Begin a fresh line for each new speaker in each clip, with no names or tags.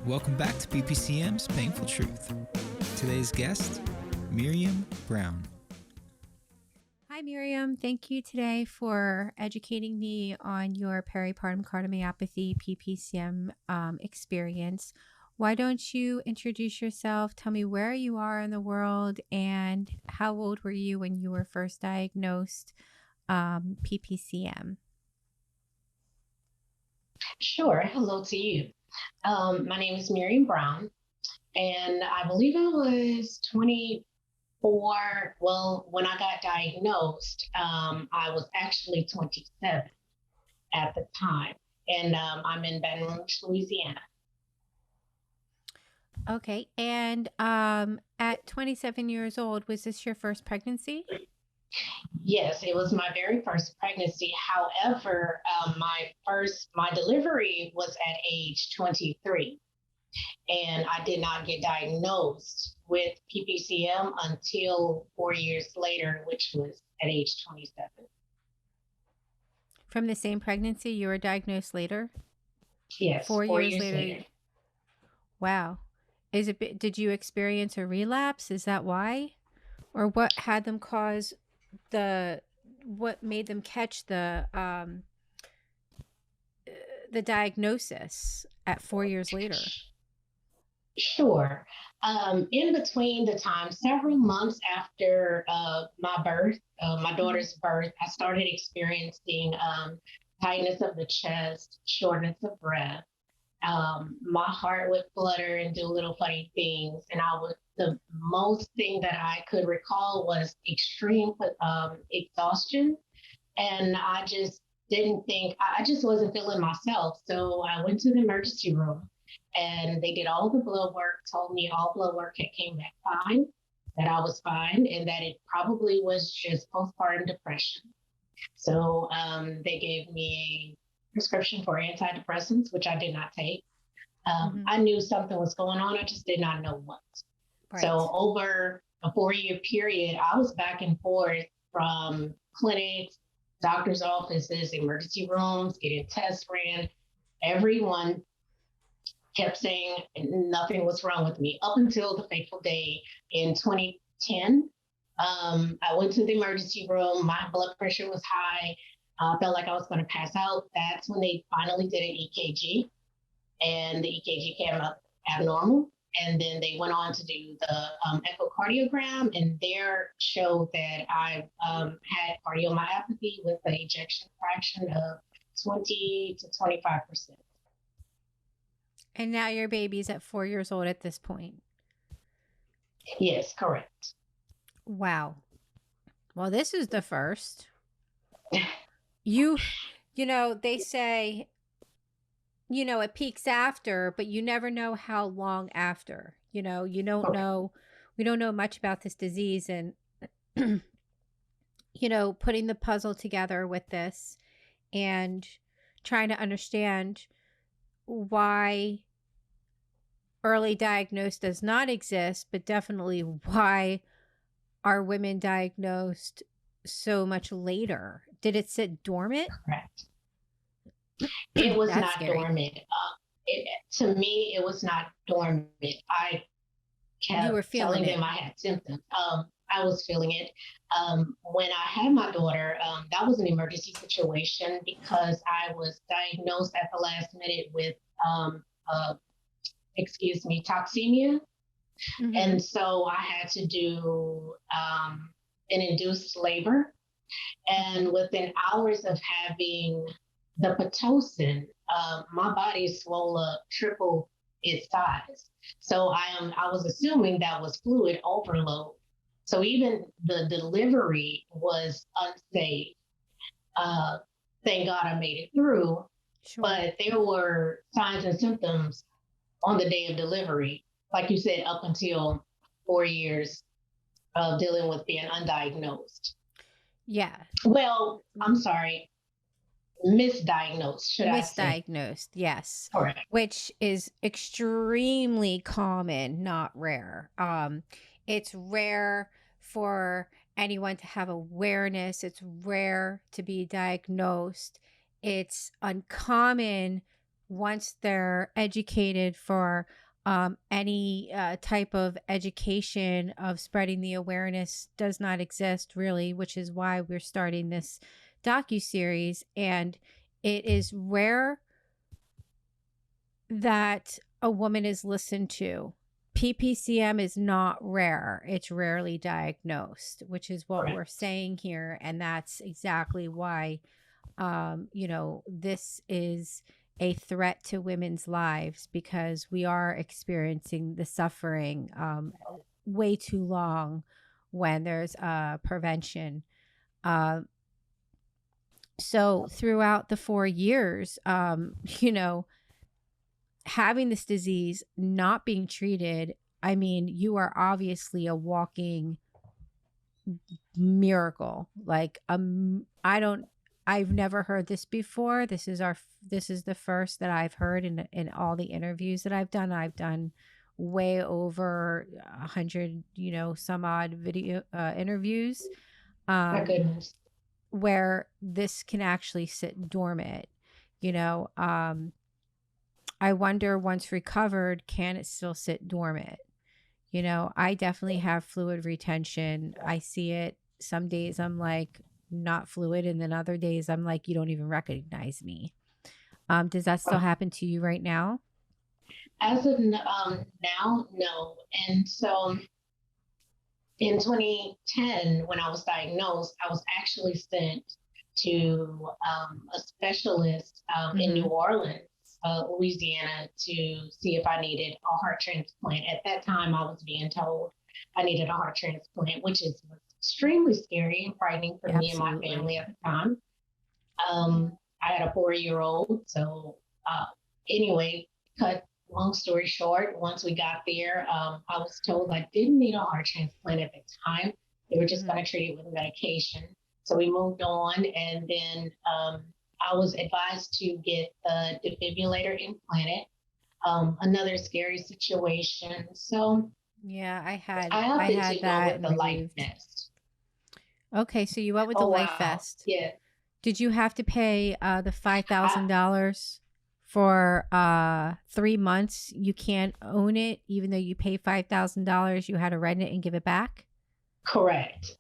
Welcome back to PPCM's Painful Truth. Today's guest, Miriam Brown.
Hi, Miriam. Thank you today for educating me on your peripartum cardiomyopathy PPCM experience. Why don't you introduce yourself? Tell me where you are in the world and how old were you when you were first diagnosed PPCM?
Sure. Hello to you. My name is Miriam Brown, and I believe I was 24. Well, when I got diagnosed, I was actually 27 at the time, and I'm in Baton Rouge, Louisiana.
Okay. And at 27 years old, was this your first pregnancy?
Yes, it was my very first pregnancy. However, my delivery was at age 23, and I did not get diagnosed with PPCM until 4 years later, which was at age 27.
From the same pregnancy, you were diagnosed later?
Yes,
4 years later. Wow. Did you experience a relapse? Is that why? Or what had them cause what made them catch the diagnosis at 4 years later?
Sure. In between the time, several months after my birth, my daughter's birth, I started experiencing tightness of the chest, shortness of breath. My heart would flutter and do little funny things. And the most thing that I could recall was extreme exhaustion. And I just I just wasn't feeling myself. So I went to the emergency room and they did all the blood work, told me all blood work had came back fine, that I was fine, and that it probably was just postpartum depression. So they gave me a prescription for antidepressants, which I did not take. I knew something was going on. I just did not know what. Right. So over a 4-year period, I was back and forth from clinics, doctor's offices, emergency rooms, getting tests ran. Everyone kept saying nothing was wrong with me up until the fateful day in 2010. I went to the emergency room. My blood pressure was high. I felt like I was going to pass out. That's when they finally did an EKG, and the EKG came up abnormal. And then they went on to do the echocardiogram, and there showed that I had cardiomyopathy with an ejection fraction of 20 to 25%.
And now your baby's at 4 years old at this point.
Yes, correct.
Wow. Well, this is the first. You know, they say, it peaks after, but you never know how long after. You don't know. We don't know much about this disease, and putting the puzzle together with this and trying to understand why early diagnosis does not exist, but definitely why are women diagnosed so much later? Did it sit dormant?
Correct. It was not
scary.
Dormant. To me, it was not dormant. I kept telling them I had symptoms. I was feeling it. When I had my daughter, that was an emergency situation because I was diagnosed at the last minute with, toxemia. And so I had to do an induced labor. And within hours of having the Pitocin, my body swelled up triple its size. So I was assuming that was fluid overload. So even the delivery was unsafe. Thank God I made it through. Sure. But there were signs and symptoms on the day of delivery, like you said, up until 4 years of dealing with being undiagnosed.
Yeah.
Well, I'm sorry. Misdiagnosed, should I say?
Misdiagnosed, yes.
Correct.
Which is extremely common, not rare. It's rare for anyone to have awareness. It's rare to be diagnosed. It's uncommon once they're educated for any type of education of spreading the awareness does not exist really, which is why we're starting this docuseries. And it is rare that a woman is listened to. PPCM is not rare. It's rarely diagnosed, which is what we're saying here. And that's exactly why, this is a threat to women's lives, because we are experiencing the suffering way too long when there's prevention. So throughout the 4 years, having this disease, not being treated, I mean, you are obviously a walking miracle. Like, I've never heard this before. This is the first that I've heard in all the interviews that I've done. I've done way over 100, some odd video interviews.
My goodness.
Where this can actually sit dormant, I wonder, once recovered, can it still sit dormant? I definitely have fluid retention. I see it. Some days I'm like not fluid, and then other days I'm like, you don't even recognize me. Does that still happen to you right now?
As of now, no. And so in 2010, when I was diagnosed, I was actually sent to a specialist in New Orleans, Louisiana, to see if I needed a heart transplant. At that time, I was being told I needed a heart transplant, which was extremely scary and frightening for me and my family at the time. I had a 4-year-old. So anyway, cut long story short, once we got there, I was told I didn't need a heart transplant at the time. They were just going to treat it with medication. So we moved on, and then I was advised to get the defibrillator implanted. Another scary situation. So
yeah, I had
to
that
go with the life vest.
Okay, so you went with the life vest.
Yeah.
Did you have to pay the $5,000 for 3 months? You can't own it, even though you pay $5,000. You had to rent it and give it back.
Correct.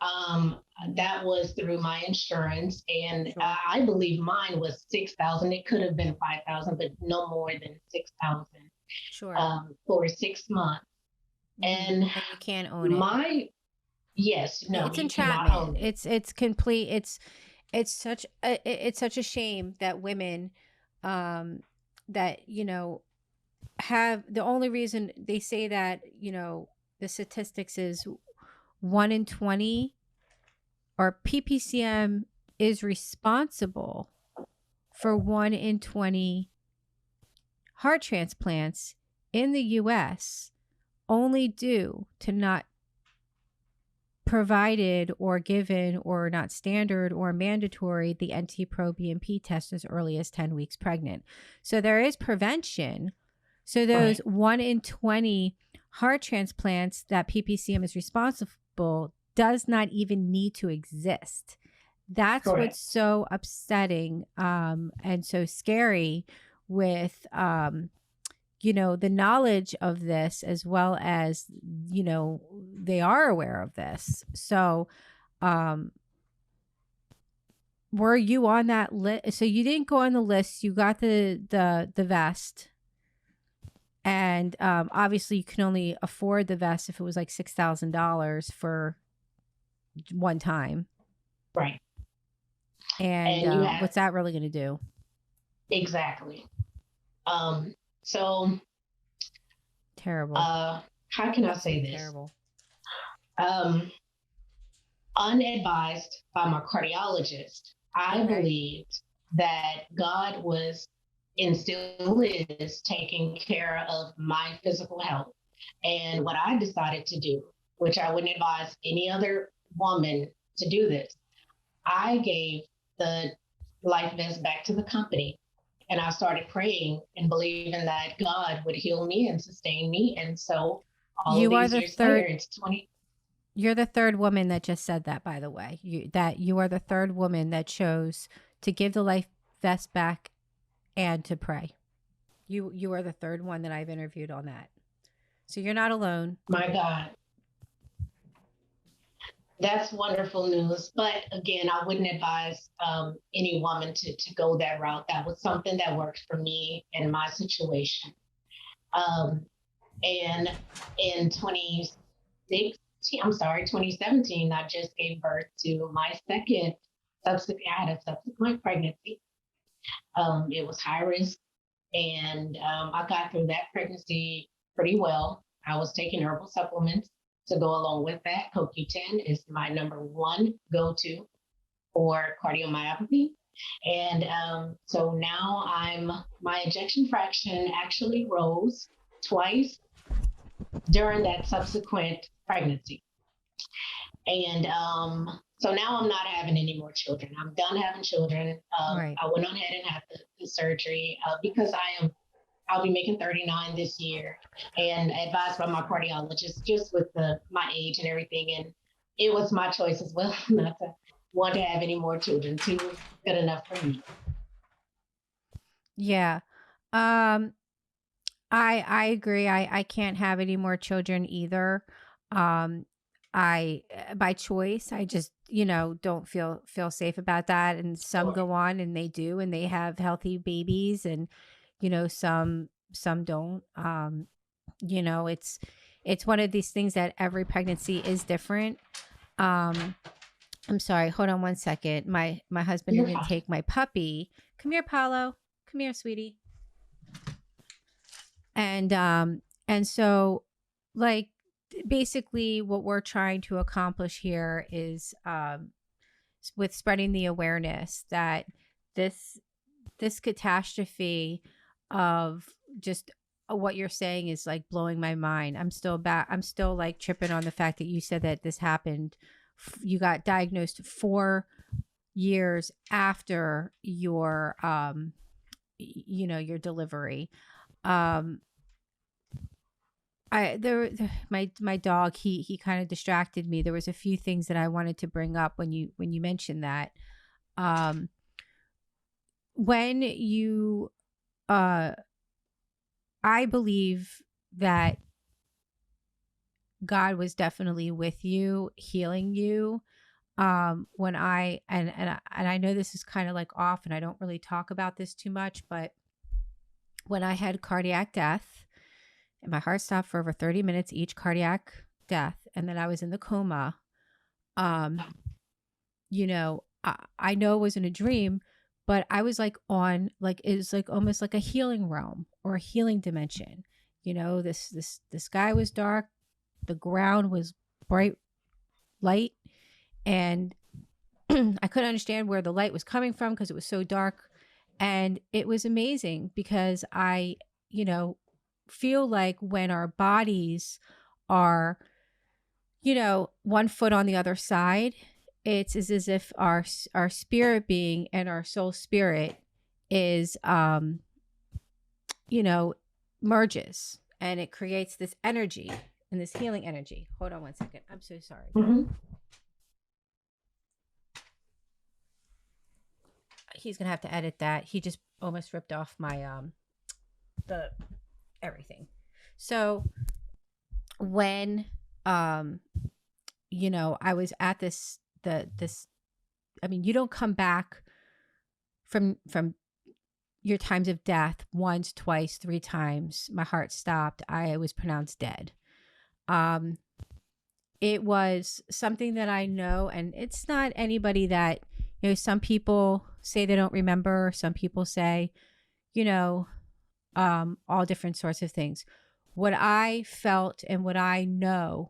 That was through my insurance, and sure. I believe mine was $6,000. It could have been $5,000, but no more than $6,000.
Sure.
For 6 months, and
you can't own it.
It's
entrapment. It's complete. It's such a shame that women, that have, the only reason they say that the statistics is 1 in 20, or PPCM is responsible for 1 in 20 heart transplants in the U.S. only due to not provided or given or not standard or mandatory the NT-proBNP test as early as 10 weeks pregnant. So there is prevention. So those 1 in 20 heart transplants that PPCM is responsible does not even need to exist. That's what's so upsetting and so scary with the knowledge of this, as well as they are aware of this. So were you on that list? So you didn't go on the list. You got the vest. And obviously you can only afford the vest if it was like $6,000 for one time.
Right.
And what's that really going to do?
Exactly. So
terrible.
How can I say this?
Terrible.
Unadvised by my cardiologist, I believed that God was and still is taking care of my physical health. And what I decided to do, which I wouldn't advise any other woman to do this, I gave the life vest back to the company. And I started praying and believing that God would heal me and sustain me. And so all of these years later, it's 20.
You're the third woman that just said that, by the way. You are the third woman that chose to give the life vest back and to pray. You are the third one that I've interviewed on that. So you're not alone.
My God, that's wonderful news. But again, I wouldn't advise any woman to go that route. That was something that worked for me in my situation. Um, and in 2017, I just gave birth to my I had a subsequent pregnancy. It was high risk, and I got through that pregnancy pretty well. I was taking herbal supplements to go along with that. CoQ10 is my number one go-to for cardiomyopathy. And so now my ejection fraction actually rose twice during that subsequent pregnancy. And so now I'm not having any more children. I'm done having children.
Right.
I went on ahead and had the surgery because I'll be making 39 this year, and advised by my cardiologist just with my age and everything. And it was my choice as well not to want to have any more children. Two was good enough for me.
Yeah. I agree. I can't have any more children either. I by choice, I just, don't feel safe about that. And some go on and they do, and they have healthy babies, and some don't. It's one of these things that every pregnancy is different. I'm sorry, hold on one second. My husband
You're
didn't
fine.
take my puppy. Come here, Paolo. Come here, sweetie. And so, like, basically what we're trying to accomplish here is with spreading the awareness that this catastrophe of just what you're saying is like blowing my mind. I'm still like tripping on the fact that you said that this happened. You got diagnosed 4 years after your your delivery. My dog, he kind of distracted me. There was a few things that I wanted to bring up when you mentioned that. When you I believe that God was definitely with you, healing you. When and I know this is kind of like off, and I don't really talk about this too much, but when I had cardiac death and my heart stopped for over 30 minutes each cardiac death, and then I was in the coma, I know it wasn't a dream, but I was like it was like almost like a healing realm or a healing dimension. This sky was dark, the ground was bright light, and I couldn't understand where the light was coming from because it was so dark. And it was amazing because I, feel like when our bodies are, one foot on the other side, it's as if our spirit being and our soul spirit is, merges, and it creates this energy and this healing energy. Hold on one second. I'm so sorry.
Mm-hmm.
He's gonna have to edit that. He just almost ripped off my the everything. So when I was at this you don't come back from your times of death once, twice, 3 times. My heart stopped. I was pronounced dead. It was something that I know, and it's not anybody that, some people say they don't remember. Some people say, all different sorts of things. What I felt and what I know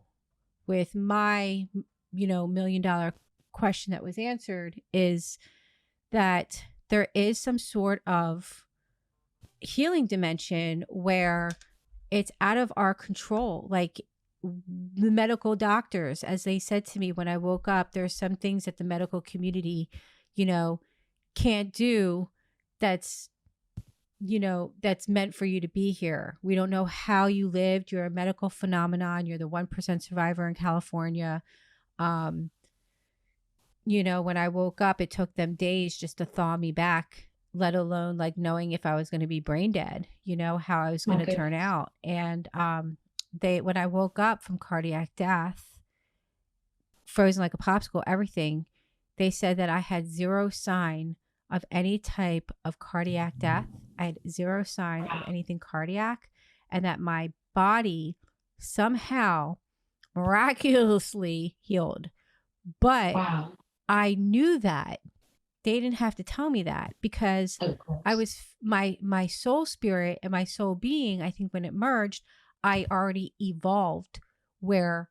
with my, $1 million question that was answered is that there is some sort of healing dimension where it's out of our control. Like the medical doctors, as they said to me when I woke up, there's some things that the medical community, can't do that's meant for you to be here. We don't know how you lived. You're a medical phenomenon. You're the 1% survivor in California. When I woke up, it took them days just to thaw me back, let alone like knowing if I was going to be brain dead, how I was going to turn
goodness.
out. And when I woke up from cardiac death, frozen like a popsicle, everything, they said that I had zero sign of any type of cardiac death. I had zero sign of anything cardiac, and that my body somehow miraculously healed. But
Wow.
I knew that. They didn't have to tell me that, because
Of
I
course.
was my soul spirit and my soul being, I think when it merged, I already evolved where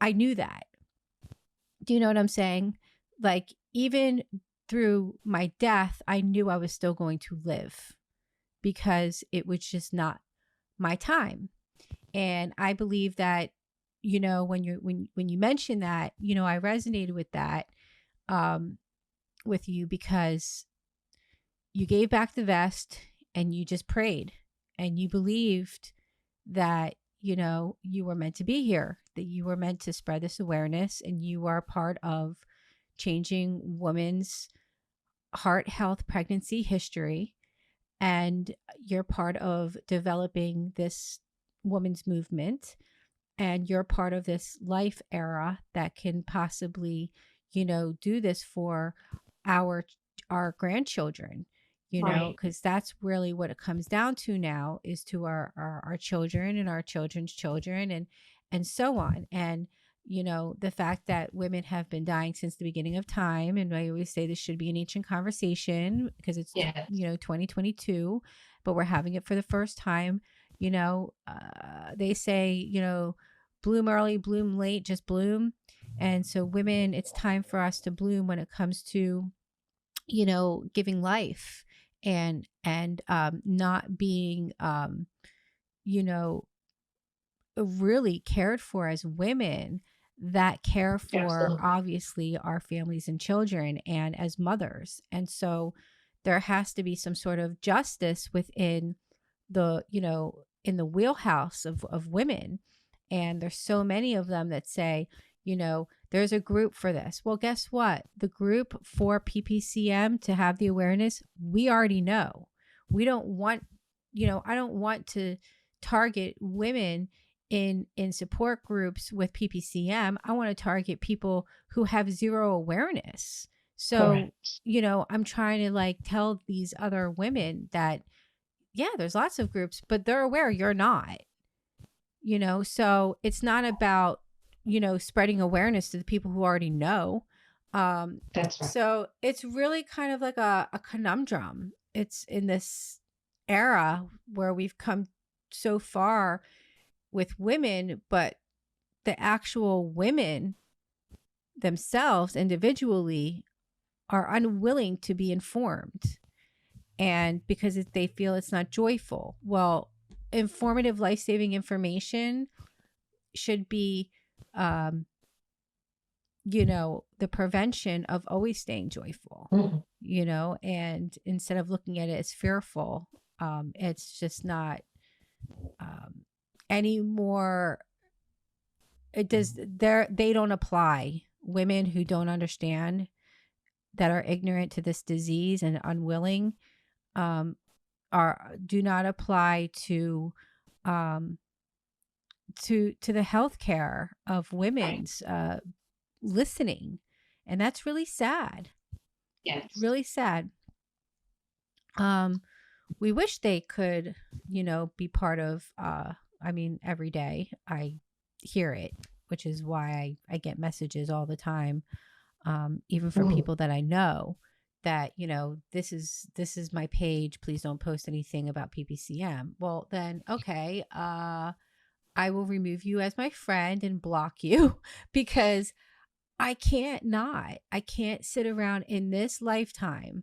I knew that. Do you know what I'm saying? Like, even through my death, I knew I was still going to live, because it was just not my time. And I believe that, when you mentioned that, I resonated with that, um, with you, because you gave back the vest and you just prayed and you believed that, you were meant to be here, that you were meant to spread this awareness, and you are part of changing women's heart health pregnancy history. And you're part of developing this women's movement, and you're part of this life era that can possibly, do this for our our grandchildren,
Right.
because that's really what it comes down to now, is to our children and our children's children, and so on. And the fact that women have been dying since the beginning of time, and I always say this should be an ancient conversation, because it's
Yes.
2022, but we're having it for the first time. They say, bloom early, bloom late, just bloom. And so women, it's time for us to bloom when it comes to, giving life, and not being, you know really cared for as women that care for,
Absolutely.
obviously, our families and children, and as mothers. And so there has to be some sort of justice within the, in the wheelhouse of women. And there's so many of them that say, there's a group for this. Well, guess what? The group for PPCM to have the awareness, we already know. We don't want, I don't want to target women in support groups with PPCM. I want to target people who have zero awareness. So,
Correct.
I'm trying to like tell these other women that, yeah, there's lots of groups, but they're aware you're not, so it's not about, spreading awareness to the people who already know. Um,
That's right.
so it's really kind of like a conundrum. It's in this era where we've come so far with women, but the actual women themselves individually are unwilling to be informed, and because they feel it's not joyful. Well, informative life-saving information should be, um, the prevention of always staying joyful,
Mhm.
and instead of looking at it as fearful, it's just not, um, anymore. They don't apply. Women who don't understand, that are ignorant to this disease and unwilling, um, do not apply um, to the healthcare of
Right.
women's, listening, and that's really sad.
Yes.
Really sad. Um, we wish they could, be part of. I mean, every day I hear it, which is why I get messages all the time, even from
Mhm.
people that I know, that, this is my page. Please don't post anything about PPCM. Well, then, okay, I will remove you as my friend and block you because I can't sit around in this lifetime,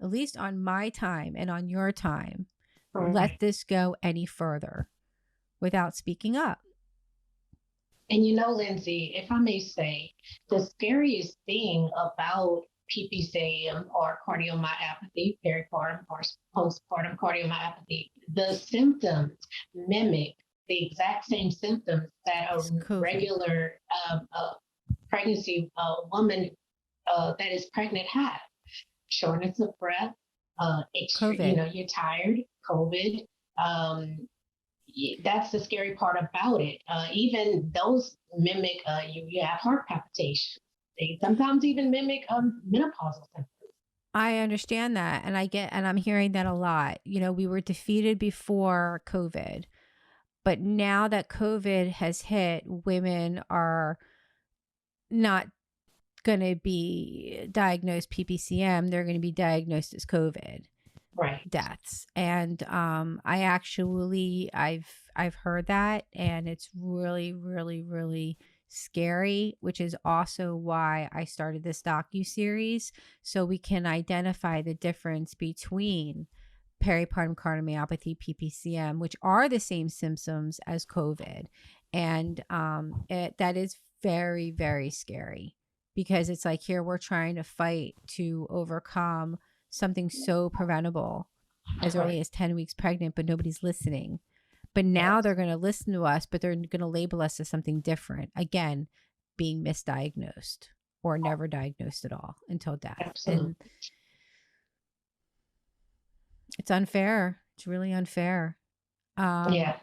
at least on my time and on your time, let
Correct.
this go any further without speaking up.
And Lindsay, if I may say, the scariest thing about PPCM or cardiomyopathy, peripartum or postpartum cardiomyopathy, the symptoms mimic the exact same symptoms that a
It's COVID.
regular pregnancy woman that is pregnant have: shortness of breath,
COVID.
you're tired, COVID. That's the scary part about it. Even those mimic, you have heart palpitations. They sometimes even mimic menopausal symptoms.
I understand that. And I'm hearing that a lot. We were defeated before COVID, but now that COVID has hit, women are not going to be diagnosed PPCM. They're going to be diagnosed as COVID
Right.
deaths. And I've heard that, and it's really, really, really scary, which is also why I started this docu-series, so we can identify the difference between peripartum cardiomyopathy, PPCM, which are the same symptoms as COVID. And that is very, very scary, because it's like, here we're trying to fight to overcome something so preventable as early as 10 weeks pregnant, but nobody's listening. But now they're going to listen to us, but they're going to label us as something different. Again, being misdiagnosed or never diagnosed at all until death.
Absolutely.
And it's unfair. It's really unfair.
Yeah.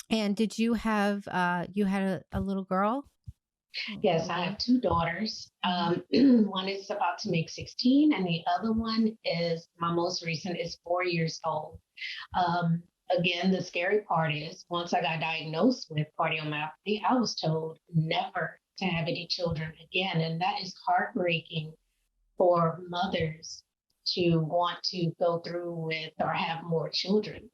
And did you have, you had a little girl?
Yes, I have two daughters. One is about to make 16, and the other one is, my most recent, is 4 years old. Again, the scary part is, once I got diagnosed with cardiomyopathy, I was told never to have any children again. And that is heartbreaking for mothers to want to go through with or have more children.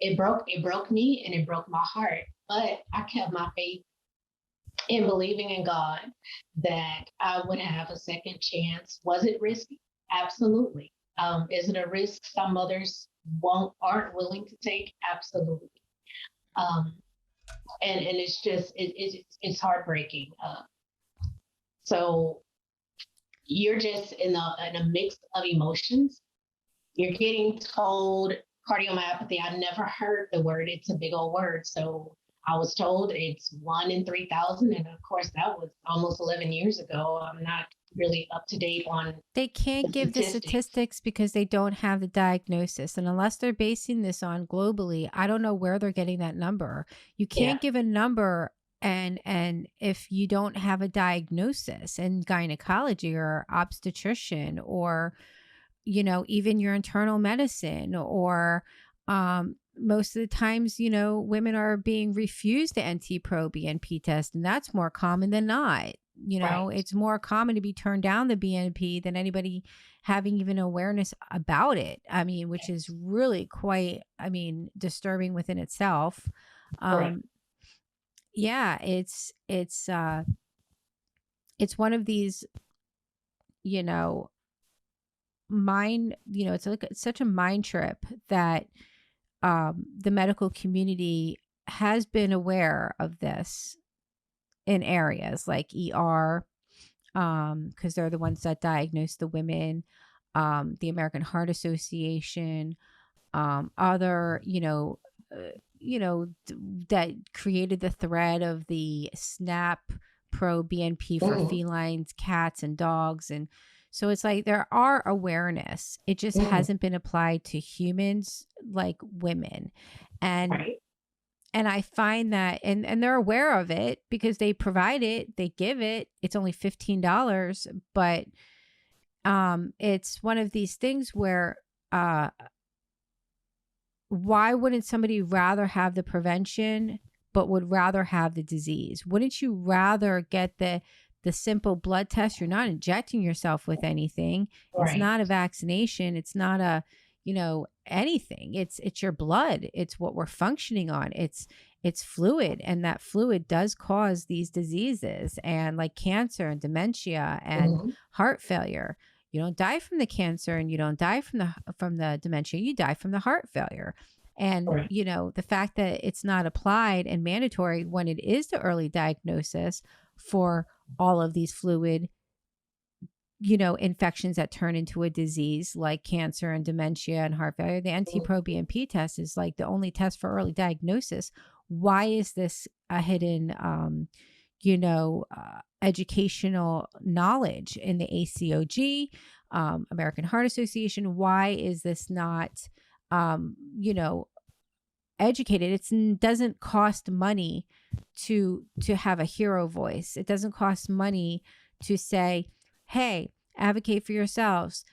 It broke me, and it broke my heart, but I kept my faith in believing in God that I would have a second chance. Was it risky? Absolutely. Is it a risk some mothers aren't willing to take? Absolutely. And it's just it's heartbreaking. So you're just in a mix of emotions. You're getting told cardiomyopathy. I never heard the word. It's a big old word. So I was told it's 1 in 3,000. And of course, that was almost 11 years ago. I'm not really up to date on.
They can't give the statistics because they don't have the diagnosis. And unless they're basing this on globally, I don't know where they're getting that number. You can't give a number and if you don't have a diagnosis in gynecology or obstetrician or, even your internal medicine or, most of the times, women are being refused the NT-proBNP test, and that's more common than not.
Right.
It's more common to be turned down the BNP than anybody having even awareness about it. I mean, which is really quite, disturbing within itself. Yeah, it's one of these, it's such a mind trip that the medical community has been aware of this in areas like ER, because they're the ones that diagnose the women, the American Heart Association, other, that created the thread of the SNAP Pro BNP for felines, cats, and dogs. And so it's like there are awareness. It just hasn't been applied to humans like women. And and I find that, and they're aware of it because they provide it, they give it. It's only $15, but it's one of these things where why wouldn't somebody rather have the prevention but would rather have the disease? Wouldn't you rather get the simple blood test? You're not injecting yourself with anything. It's not a vaccination. It's not a, anything. It's your blood. It's what we're functioning on. It's fluid, and that fluid does cause these diseases, and like cancer and dementia and heart failure. You don't die from the cancer, and you don't die from the dementia. You die from the heart failure. And, the fact that it's not applied and mandatory when it is the early diagnosis for all of these fluid, infections that turn into a disease like cancer and dementia and heart failure. The NT-proBNP test is like the only test for early diagnosis. Why is this a hidden, educational knowledge in the ACOG? American Heart Association. Why is this not, you know, educated? It doesn't cost money to have a hero voice. It doesn't cost money to say, hey, advocate for yourselves.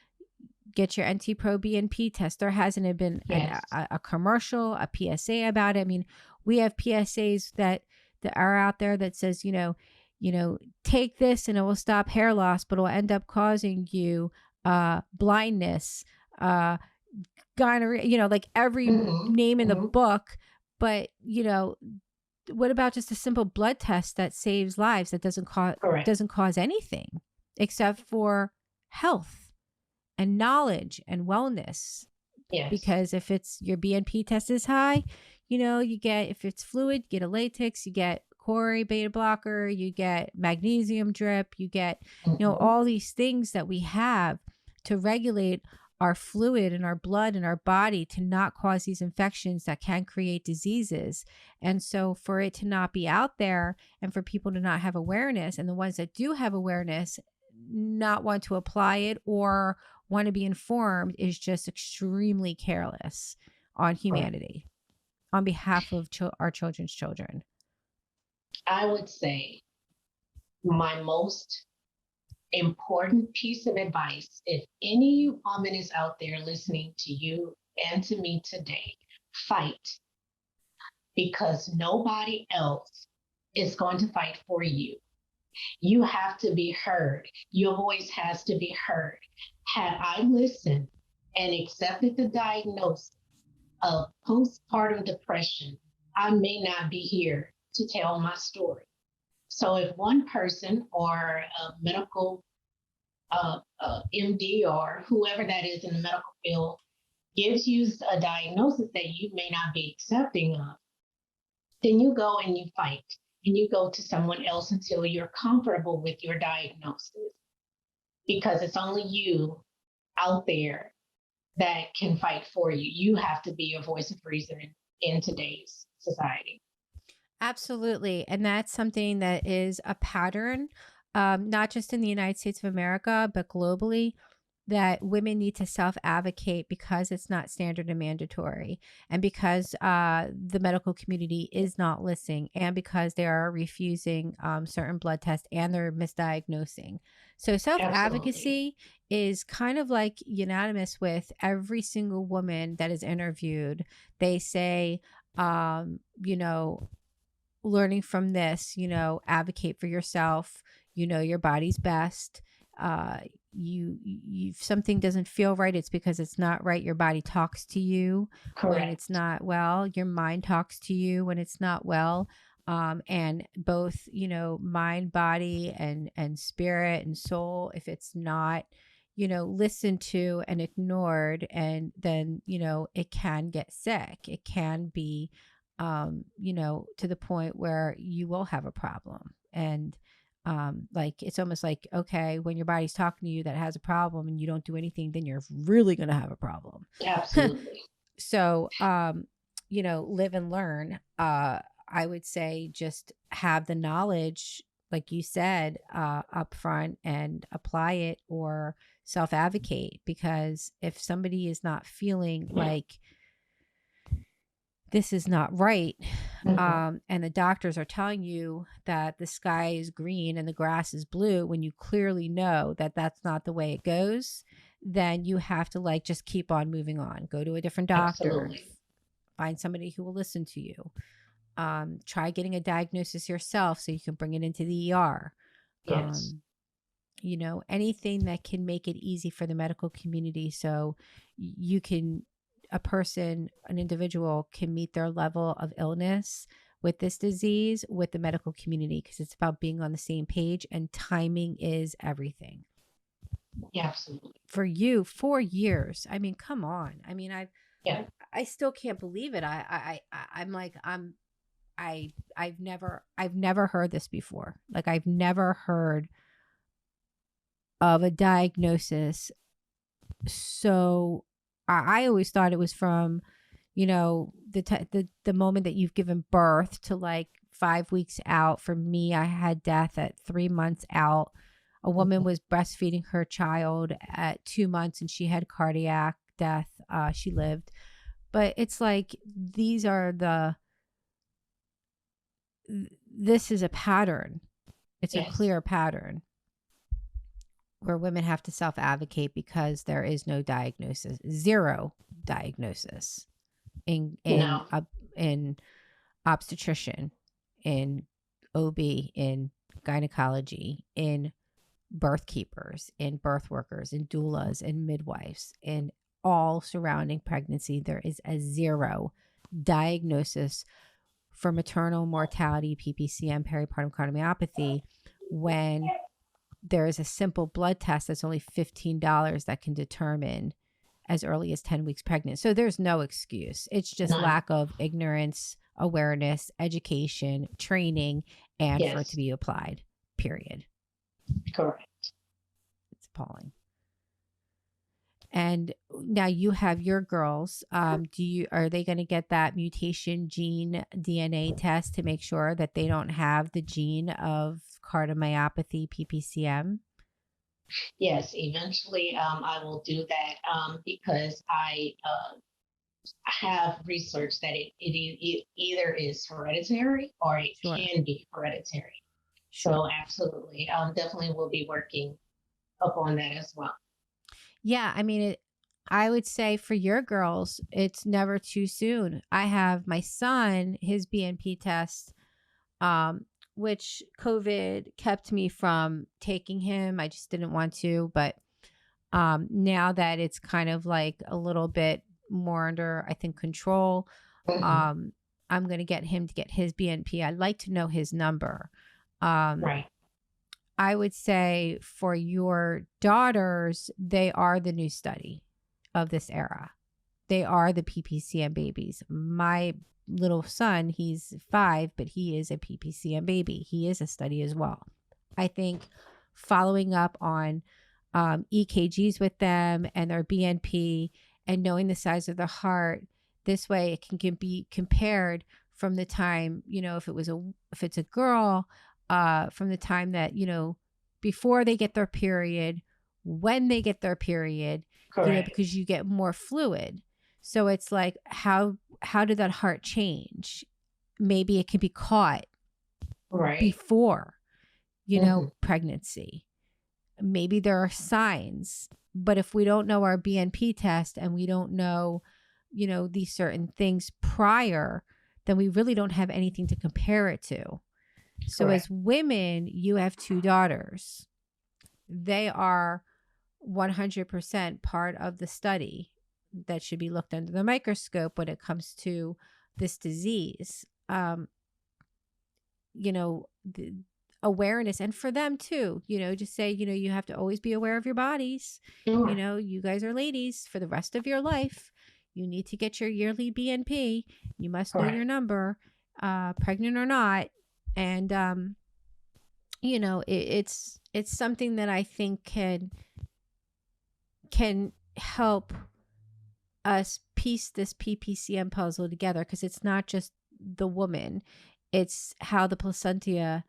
Get your NT-proBNP test. There hasn't been
Yes.
a commercial, a PSA about it. I mean, we have PSAs that are out there that says, you know, take this and it will stop hair loss, but it will end up causing you blindness, gonorrhea, you know, like every name in the book. But, you know, what about just a simple blood test that saves lives, that doesn't cause anything except for health and knowledge and wellness?
Yes.
Because if it's your BNP test is high, you know, you get, if it's fluid, you get a latex, you get Cori beta blocker, you get magnesium drip, you get, you know, all these things that we have to regulate our fluid and our blood and our body to not cause these infections that can create diseases. And so for it to not be out there and for people to not have awareness, and the ones that do have awareness not want to apply it or want to be informed, is just extremely careless on humanity, on behalf of our children's children.
I would say my most important piece of advice, if any woman is out there listening to you and to me today, fight, because nobody else is going to fight for you. You have to be heard. Your voice has to be heard. Had I listened and accepted the diagnosis of postpartum depression, I may not be here to tell my story. So if one person or a medical MD or whoever that is in the medical field gives you a diagnosis that you may not be accepting of, then you go and you fight and you go to someone else until you're comfortable with your diagnosis, because it's only you out there that can fight for you. You have to be a voice of reason in today's society.
Absolutely. And that's something that is a pattern, not just in the United States of America, but globally, that women need to self-advocate because it's not standard and mandatory, and because the medical community is not listening, and because they are refusing certain blood tests and they're misdiagnosing. So self-advocacy is kind of like unanimous with every single woman that is interviewed. They say, you know, learning from this, you know, advocate for yourself, you know, your body's best. You something doesn't feel right, it's because it's not right. Your body talks to you when it's not well. Your mind talks to you when it's not well. And both, you know, mind, body, and spirit and soul, if it's not, you know, listened to and ignored, and then, you know, it can get sick. It can be you know, to the point where you will have a problem. And like, it's almost like, okay, when your body's talking to you that has a problem and you don't do anything, then you're really going to have a problem.
Absolutely.
So, you know, live and learn. I would say just have the knowledge, like you said, up front, and apply it or self-advocate. Because if somebody is not feeling like this is not right, and the doctors are telling you that the sky is green and the grass is blue, when you clearly know that that's not the way it goes, then you have to, like, just keep on moving on. Go to a different doctor.
Absolutely.
Find somebody who will listen to you. Try getting a diagnosis yourself so you can bring it into the ER.
Yes.
You know, anything that can make it easy for the medical community, so you can, an individual can meet their level of illness with this disease with the medical community, because it's about being on the same page, and timing is everything.
Yeah, absolutely.
For you, 4 years. I mean, come on. I mean,
Yeah.
I still can't believe it. I'm like, I've never heard this before. Like, I've never heard of a diagnosis. So I always thought it was from, you know, the moment that you've given birth to like 5 weeks out. For me, I had death at 3 months out. A woman was breastfeeding her child at 2 months and she had cardiac death. She lived. But it's like, this is a pattern. It's a clear pattern where women have to self-advocate because there is no diagnosis, zero diagnosis in obstetrician, in OB, in gynecology, in birth keepers, in birth workers, in doulas, in midwives, in all surrounding pregnancy. There is a zero diagnosis for maternal mortality, PPCM, peripartum cardiomyopathy, when there is a simple blood test that's only $15 that can determine as early as 10 weeks pregnant. So there's no excuse. It's just lack of ignorance, awareness, education, training, and for it to be applied, period.
Correct.
It's appalling. And now you have your girls. Are they going to get that mutation gene DNA test to make sure that they don't have the gene of cardiomyopathy, PPCM?
Yes, eventually I will do that because I have research that it either is hereditary or it can be hereditary. So absolutely, definitely will be working upon that as well.
Yeah, I mean, I would say for your girls, it's never too soon. I have my son, his BNP test, which COVID kept me from taking him. I just didn't want to. But now that it's kind of like a little bit more under, I think, control, I'm going to get him to get his BNP. I'd like to know his number.
Right.
I would say for your daughters, they are the new study of this era. They are the PPCM babies. My little son, he's 5, but he is a PPCM baby. He is a study as well. I think following up on EKGs with them and their BNP and knowing the size of the heart, this way it can be compared from the time, if it's a girl, from the time that, before they get their period, when they get their period, because you get more fluid. So it's like, how did that heart change? Maybe it can be caught before, pregnancy. Maybe there are signs, but if we don't know our BNP test and we don't know, these certain things prior, then we really don't have anything to compare it to. So as women, you have 2 daughters. They are 100% part of the study that should be looked under the microscope when it comes to this disease. The awareness, and for them too, just say, you have to always be aware of your bodies.
Sure.
You guys are ladies for the rest of your life. You need to get your yearly BNP. You must know your number, pregnant or not. And, it's something that I think can help us piece this PPCM puzzle together, because it's not just the woman, it's how the placenta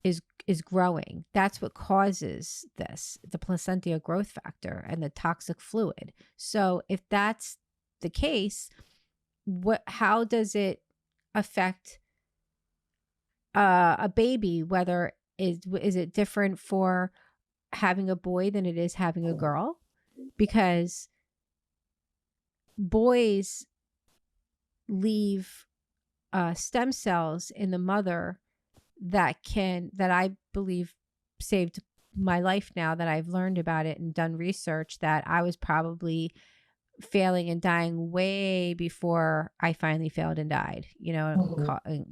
is growing. That's what causes this, the placental growth factor and the toxic fluid. So if that's the case, how does it affect a baby? Whether is it different for having a boy than it is having a girl? Because boys leave stem cells in the mother that I believe saved my life, now that I've learned about it and done research, that I was probably failing and dying way before I finally failed and died,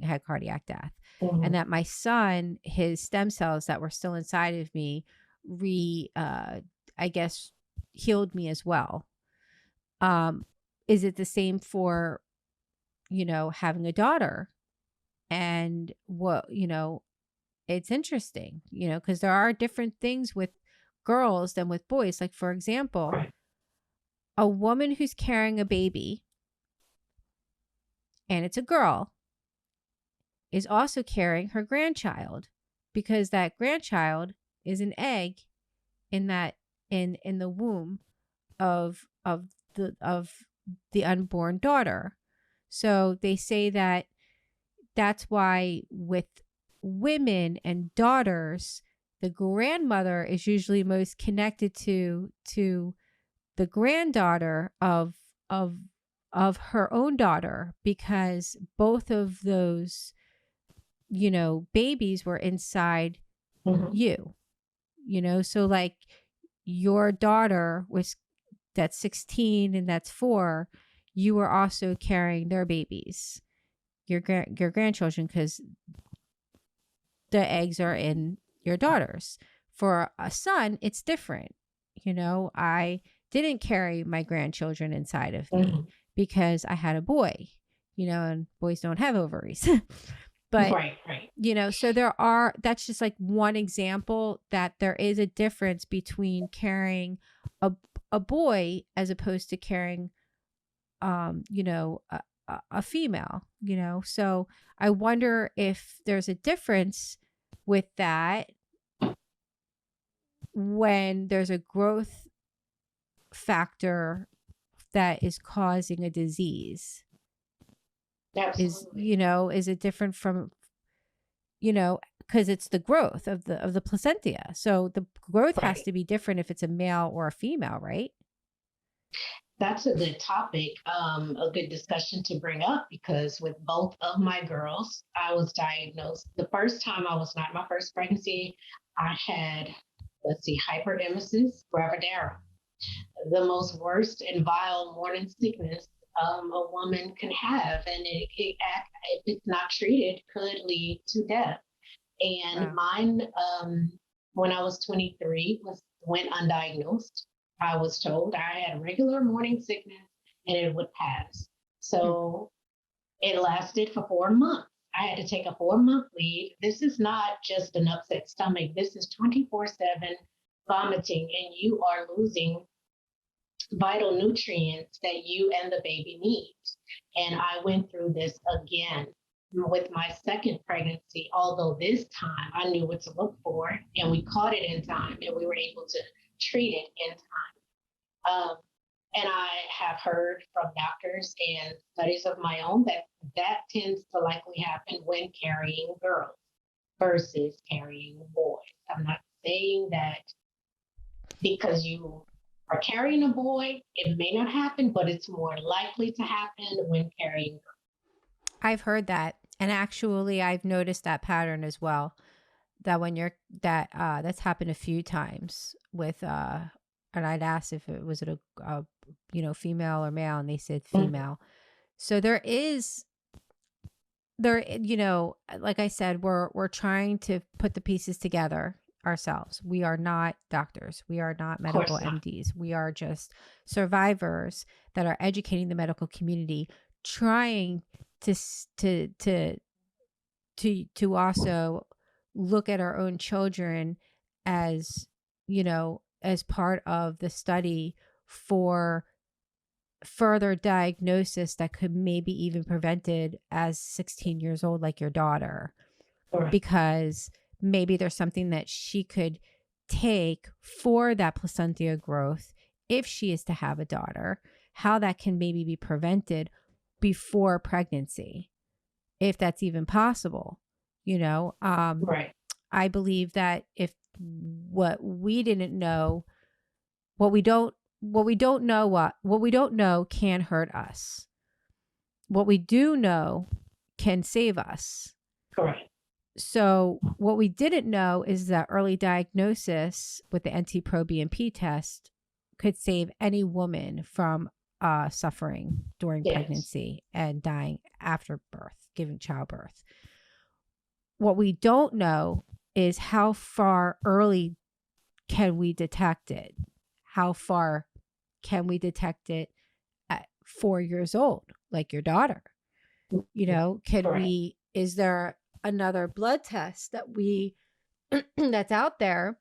had cardiac death. And that my son, his stem cells that were still inside of me, I guess, healed me as well. Is it the same for, having a daughter? And it's interesting, because there are different things with girls than with boys. Like, for example, a woman who's carrying a baby and it's a girl is also carrying her grandchild, because that grandchild is an egg in that in the womb of the unborn daughter. So they say that that's why with women and daughters, the grandmother is usually most connected to the granddaughter of her own daughter, because both of those, you know, babies were inside you, you know. So like your daughter was, that's 16 and that's 4, you were also carrying their babies, your grandchildren, because the eggs are in your daughters. For a son, it's different. You know, I didn't carry my grandchildren inside of me because I had a boy, you know, and boys don't have ovaries. But,
right.
you know, so that's just like one example that there is a difference between carrying a boy as opposed to carrying, you know, a female, you know. So I wonder if there's a difference with that when there's a growth factor that is causing a disease.
Absolutely.
Is it different from, you know, because it's the growth of the placenta. So the growth has to be different if it's a male or a female, right?
That's a good topic, a good discussion to bring up, because with both of my girls, I was diagnosed. The first time I was not my first pregnancy, I had, hyperemesis gravidarum, the most worst and vile morning sickness a woman can have. And if it's not treated, could lead to death. And mine, when I was 23, went undiagnosed. I was told I had regular morning sickness and it would pass. So it lasted for 4 months. I had to take a 4-month leave. This is not just an upset stomach. This is 24/7 vomiting, and you are losing vital nutrients that you and the baby need. And I went through this again with my second pregnancy, although this time I knew what to look for, and we caught it in time, and we were able to treat it in time. And I have heard from doctors and studies of my own that tends to likely happen when carrying girls versus carrying boys. I'm not saying that because you are carrying a boy, it may not happen, but it's more likely to happen when carrying girls.
I've heard that. And actually, I've noticed that pattern as well. That when that's happened a few times with, and I'd asked if it was a female or male, and they said female. So like I said, we're trying to put the pieces together ourselves. We are not doctors. We are not medical MDs. We are just survivors that are educating the medical community, trying to also look at our own children as, you know, as part of the study for further diagnosis that could maybe even prevented as 16 years old, like your daughter, because maybe there's something that she could take for that placental growth if she is to have a daughter, how that can maybe be prevented before pregnancy, if that's even possible, you know. I believe that if what we don't know can hurt us. What we do know can save us.
Correct.
So what we didn't know is that early diagnosis with the NT-proBNP test could save any woman from suffering during pregnancy and dying after birth, giving childbirth. What we don't know is how far early can we detect it? How far can we detect it at 4 years old, like your daughter? You know, is there another blood test that that's out there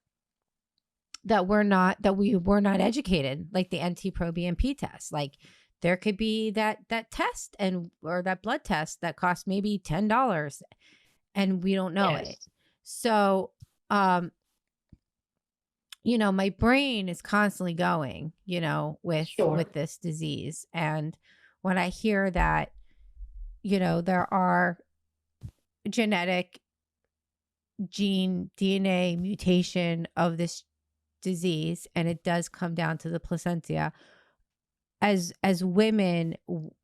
that we were not educated, like the NT-proBNP test? Like there could be that test or that blood test that costs maybe $10 and we don't know it. So my brain is constantly going,
Sure.
with this disease. And when I hear that, there are genetic gene DNA mutation of this disease, and it does come down to the placenta. As women,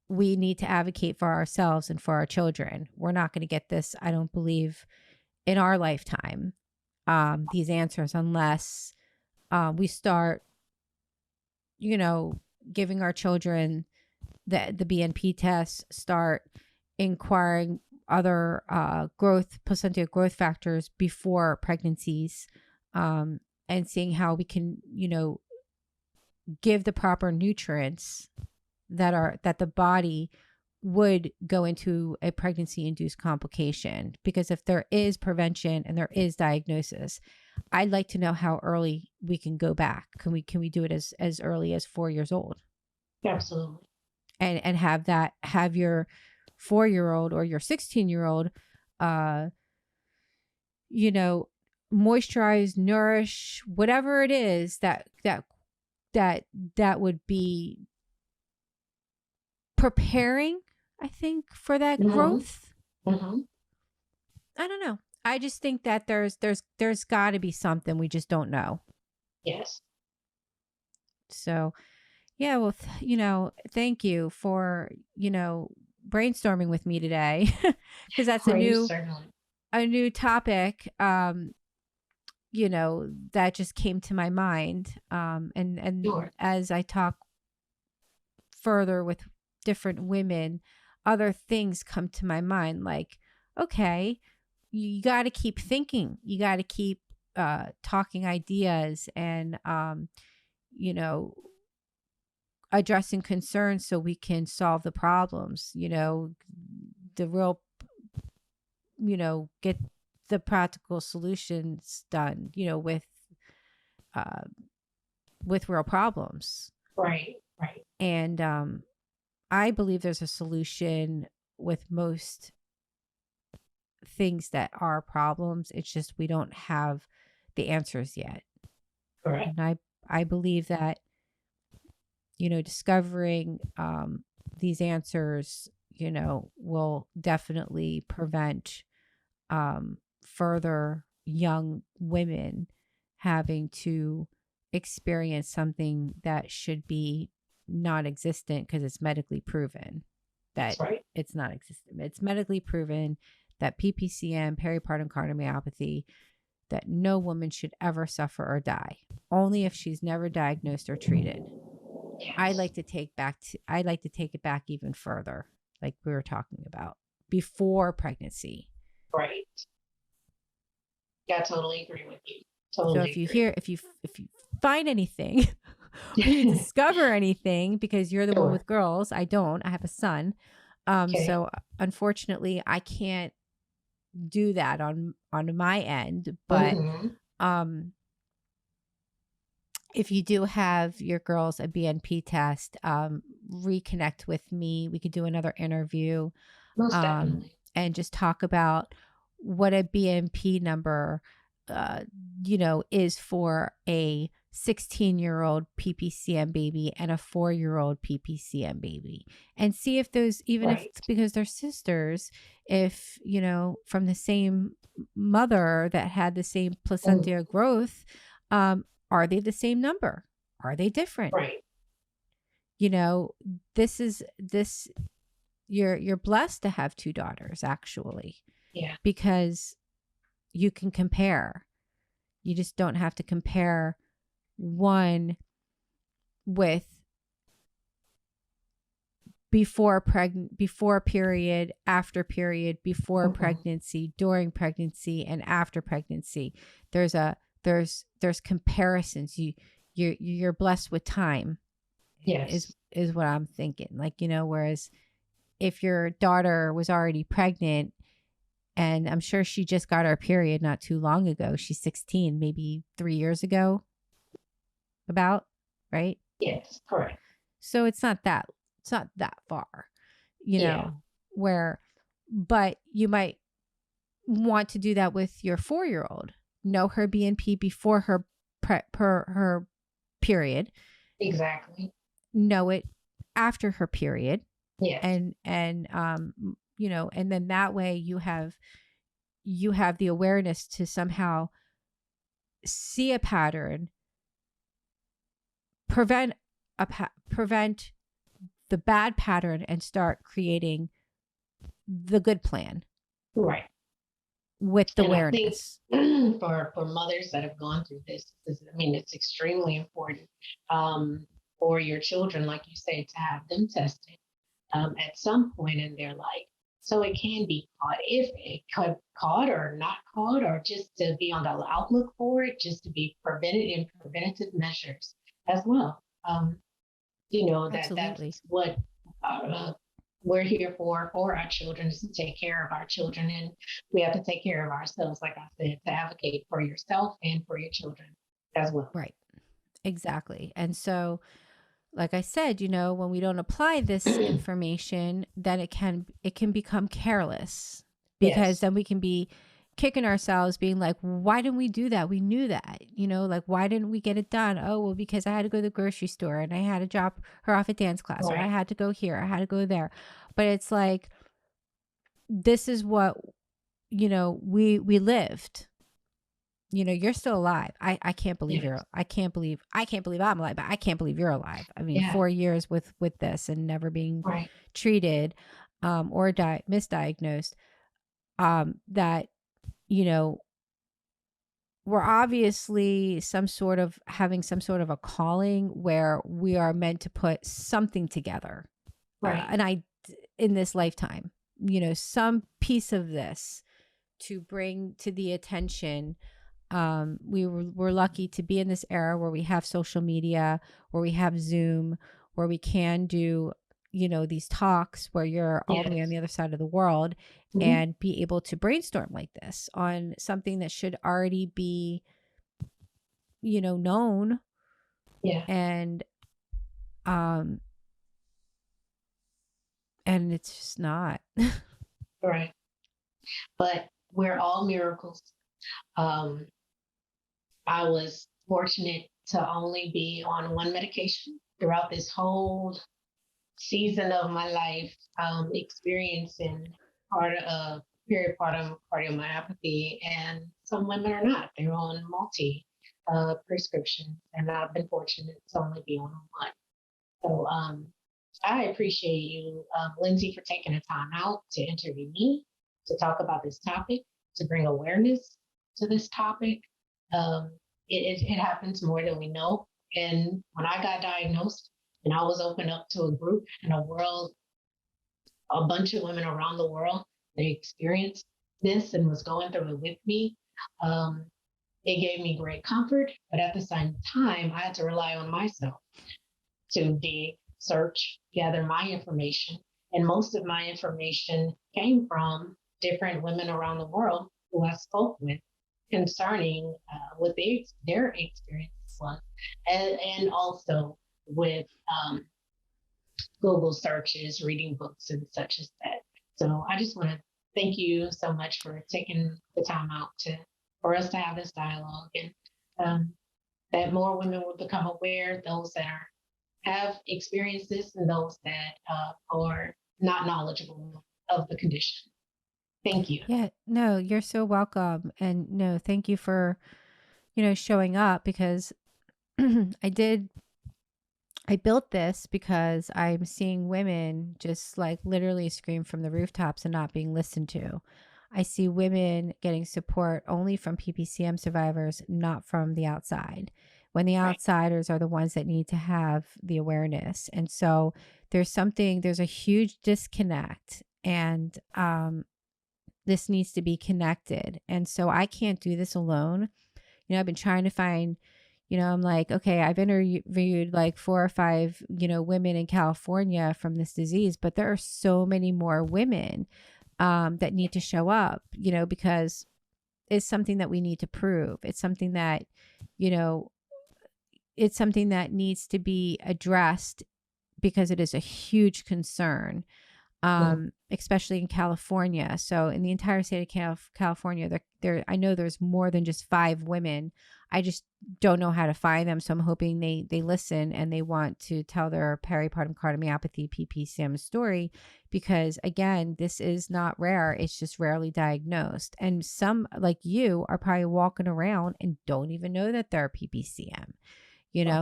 we need to advocate for ourselves and for our children. We're not going to get this, I don't believe, in our lifetime, these answers, unless we start, giving our children the BNP tests, start inquiring other placental growth factors before pregnancies, and seeing how we can, give the proper nutrients that the body would go into a pregnancy induced complication. Because if there is prevention and there is diagnosis, I'd like to know how early we can go back. Can we do it as early as 4 years old?
Absolutely.
And have your 4-year-old or your 16-year-old, moisturize, nourish, whatever it is that would be preparing, I think, for that growth.
Mm-hmm.
I don't know. I just think that there's got to be something we just don't know.
Yes.
So, yeah, well, thank you for, brainstorming with me today, because that's a new topic, that just came to my mind. And
Sure.
as I talk further with different women, other things come to my mind, like, okay, you got to keep thinking, you got to keep talking ideas, and addressing concerns so we can solve the problems, the real, get the practical solutions done, with real problems.
Right.
And I believe there's a solution with most things that are problems. It's just we don't have the answers yet.
Correct.
And I believe that, discovering these answers, will definitely prevent further young women having to experience something that should be non-existent, because it's medically proven that it's not existent. It's medically proven that PPCM, peripartum cardiomyopathy, that no woman should ever suffer or die, only if she's never diagnosed or treated.
Yes.
I'd like to take it back even further, like we were talking about, before pregnancy.
Right. Yeah, I totally agree with you. Totally.
So if you find anything, or you discover anything, because you're the one with girls, I don't. I have a son. So unfortunately, I can't do that on my end. But if you do have your girls a BNP test, reconnect with me. We could do another interview,
Most definitely.
and just talk about what a BNP number, is for a 16-year-old PPCM baby and a 4-year-old PPCM baby, and see if those, even if it's because they're sisters, if, from the same mother that had the same placental growth, are they the same number? Are they different?
Right.
You're blessed to have 2 daughters, actually.
Yeah.
Because you can compare. You just don't have to compare one with before period, after period, before pregnancy, during pregnancy, and after pregnancy. There's comparisons. You're blessed with time.
Yes.
Is what I'm thinking. Like, whereas if your daughter was already pregnant, and I'm sure she just got her period not too long ago. She's 16, maybe 3 years ago. About, right?
Yes, correct.
So it's not that far, but you might want to do that with your 4-year-old. Know her BNP before her her period,
Exactly.
know it after her period,
Yes.
and you know, and then that way you have the awareness to somehow see a pattern, prevent prevent the bad pattern, and start creating the good plan
Right.
with the
And I think
awareness.
for mothers that have gone through this, I mean, it's extremely important for your children, like you say, to have them tested at some point in their life. So it can be caught, if it could caught or not caught, or just to be on the outlook for it, just to be preventative measures as well. You know,
Absolutely.
that's what uh, we're here for our children, is to take care of our children, and we have to take care of ourselves, like I said, to advocate for yourself and for your children as well.
Right. Exactly. And so, like I said, you know, when we don't apply this information, then it can become careless, because
Yes.
then we can be kicking ourselves, being like, why didn't we do that? We knew that, you know, like, why didn't we get it done? Oh, well, because I had to go to the grocery store and I had to drop her off at dance class, or I
Right.
had to go here, I had to go there. But it's like, this is what, you know, we lived. You know, you're still alive. I can't believe
Yes.
I can't believe I'm alive, but I can't believe you're alive. I mean,
Yeah.
4 years with this and never being
Right.
treated, or misdiagnosed, that, you know, we're obviously having some sort of a calling where we are meant to put something together,
Right.
in this lifetime, you know, some piece of this to bring to the attention. We're lucky to be in this era where we have social media, where we have Zoom, where we can do, you know, these talks where you're all the way on
Yes.
the other side of the world,
Mhm.
and be able to brainstorm like this on something that should already be, you know, known.
Yeah.
And um and it's just not.
Right. But we're all miracles. Um, I was fortunate to only be on one medication throughout this whole season of my life, experiencing period cardiomyopathy, and some women are not. They're on multi prescriptions, and I've been fortunate to only be on one. So I appreciate you, Lindsay, for taking the time out to interview me, to talk about this topic, to bring awareness to this topic. Um, it happens more than we know. And when I got diagnosed, and I was opened up to a group and a world, a bunch of women around the world, they experienced this and was going through it with me. Um, it gave me great comfort, but at the same time, I had to rely on myself to dig, search, gather my information. And most of my information came from different women around the world who I spoke with concerning what their experience was, and also with Google searches, reading books, and such as that. So I just want to thank you so much for taking the time out for us to have this dialogue, and that more women will become aware, those that have experienced this and those that are not knowledgeable of the condition. Thank you.
Yeah, no, you're so welcome. And no, thank you for, you know, showing up, because I built this because I'm seeing women just like literally scream from the rooftops and not being listened to. I see women getting support only from PPCM survivors, not from the outside, when the
Right.
outsiders are the ones that need to have the awareness. And so there's a huge disconnect, and this needs to be connected. And so I can't do this alone. You know, I've been trying to find, you know, I'm like, okay, I've interviewed like 4 or 5, you know, women in California from this disease, but there are so many more women that need to show up, you know, because it's something that we need to prove. It's something that, you know, it's something that needs to be addressed, because it is a huge concern, especially in California. So in the entire state of California, there I know there's more than just 5 women. I just don't know how to find them. So I'm hoping they listen and they want to tell their peripartum cardiomyopathy PPCM story, because again, this is not rare. It's just rarely diagnosed. And some like you are probably walking around and don't even know that they're PPCM,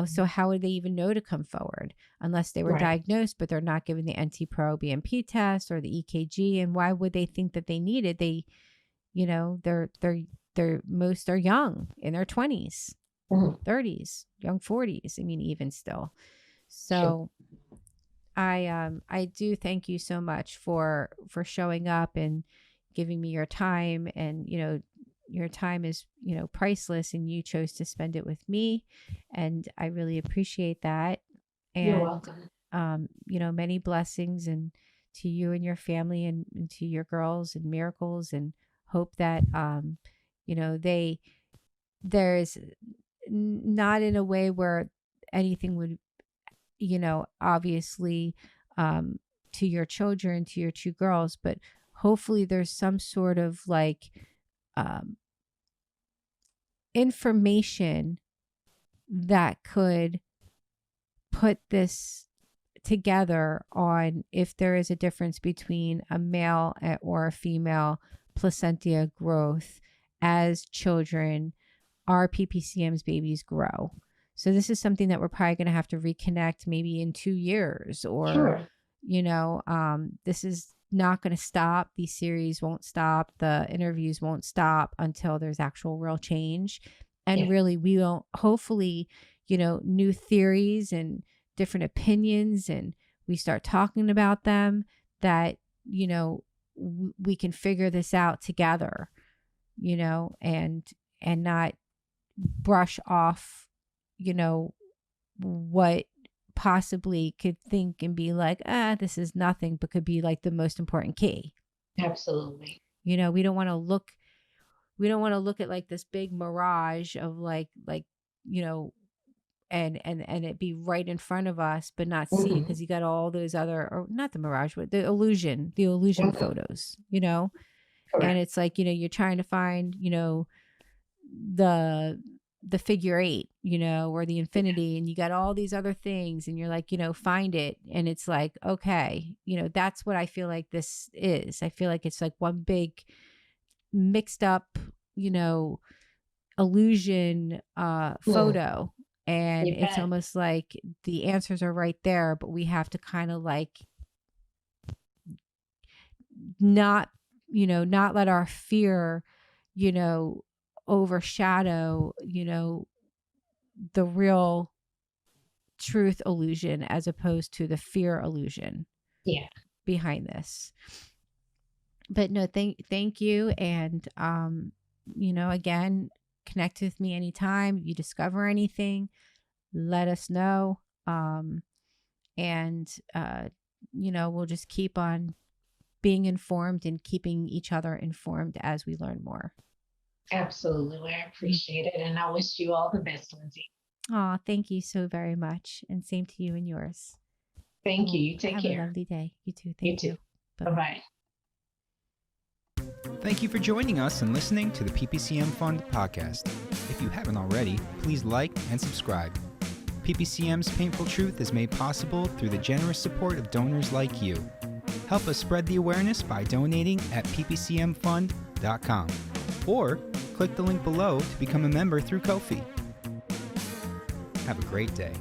so how would they even know to come forward unless they were diagnosed, but they're not given the NT-proBNP test or the EKG? And why would they think that they need it? They, most are young in their 20s, 30s, young 40s. I mean, even still. So I do thank you so much for showing up and giving me your time. And, your time is, priceless, and you chose to spend it with me. And I really appreciate that. And,
you're welcome.
Many blessings and to you and your family and to your girls, and miracles, and hope that, there's not in a way where anything would, obviously, to your children, to your two girls, but hopefully there's some sort of like, information that could put this together on if there is a difference between a male or a female placentia growth as children, our PPCM's babies grow. So this is something that we're probably going to have to reconnect maybe in 2 years, or, this is not going to stop. These series won't stop. The interviews won't stop until there's actual real change. And really, we won't, hopefully, new theories and different opinions, and we start talking about them, that, we can figure this out together, and not brush off, what possibly could think and be like, this is nothing, but could be like the most important key.
Absolutely.
We don't want to look at like this big mirage of like, and it be right in front of us, but not see it, because you got all those other, or not the mirage, but the illusion photos,
Correct.
And it's like, you're trying to find, the figure 8, or the infinity, and you got all these other things, and you're like, find it. And it's like, okay, that's what I feel like this is. I feel like it's like one big mixed up, illusion, photo. And it's almost like the answers are right there, but we have to kind of like not let our fear, overshadow, the real truth illusion, as opposed to the fear illusion behind this. But no, thank you. And, again, connect with me anytime you discover anything, let us know. And we'll just keep on being informed and keeping each other informed as we learn more.
Absolutely. I appreciate it. And I wish you all the best, Lindsay.
Oh, thank you so very much. And same to you and yours.
Thank you. You take care.
Have a lovely day. You too.
Thank you. Bye-bye.
Thank you for joining us and listening to the PPCM Fund podcast. If you haven't already, please like and subscribe. PPCM's Painful Truth is made possible through the generous support of donors like you. Help us spread the awareness by donating at ppcmfund.com, or click the link below to become a member through Ko-fi. Have a great day.